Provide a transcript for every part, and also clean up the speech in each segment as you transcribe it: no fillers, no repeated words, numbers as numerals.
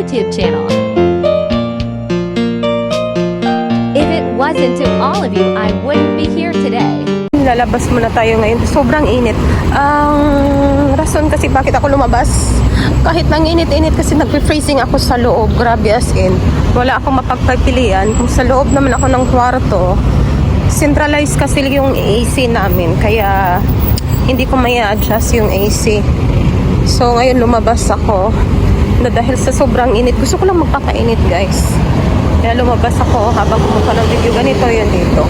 YouTube channel. If it wasn't to all of you, I wouldn't be here today. Lalabas muna tayo ngayon. Sobrang init. Ang rason kasi bakit ako lumabas, kahit nang init-init kasi nagpe-freezing ako sa loob. Grabe as in. Wala akong mapagpipilian. Kung sa loob naman ako ng kwarto, centralized kasi yung AC namin. Kaya hindi ko may adjust yung AC. So ngayon lumabas ako na dahil sa sobrang init. Gusto ko lang magpapainit, guys. Kaya lumabas ako habang kumuha ng video. Ganito yun dito.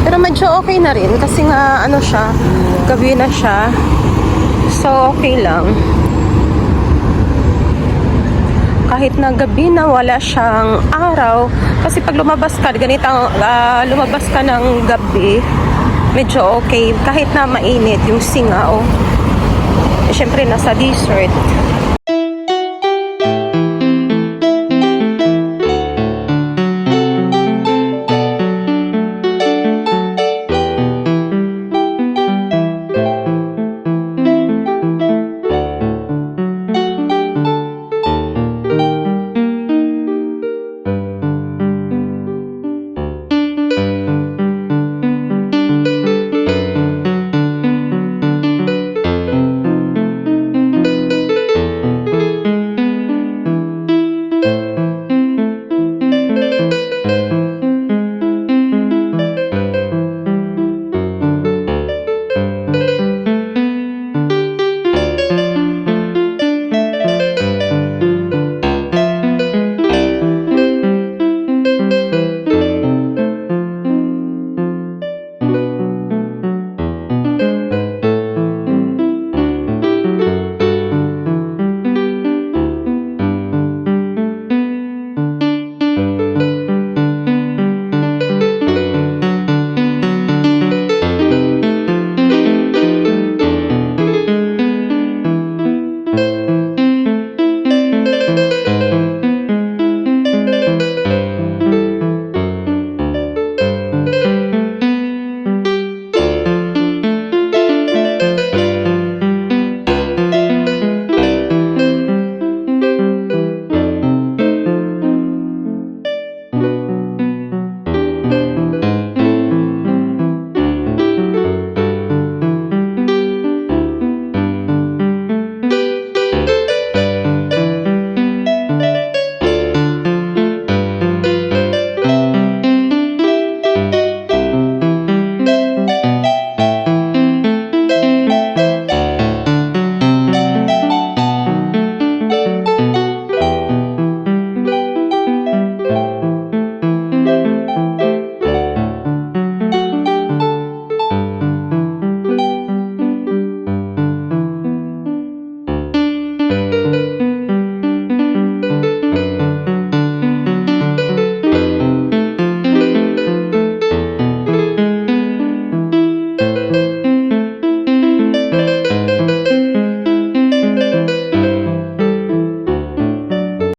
Pero medyo okay na rin kasi nga ano siya, gabi na siya. So okay lang. Kahit na gabi na wala siyang araw, kasi pag lumabas ka, ganito lumabas ka ng gabi, medyo okay. Kahit na mainit yung singaw. Siyempre nasa desert.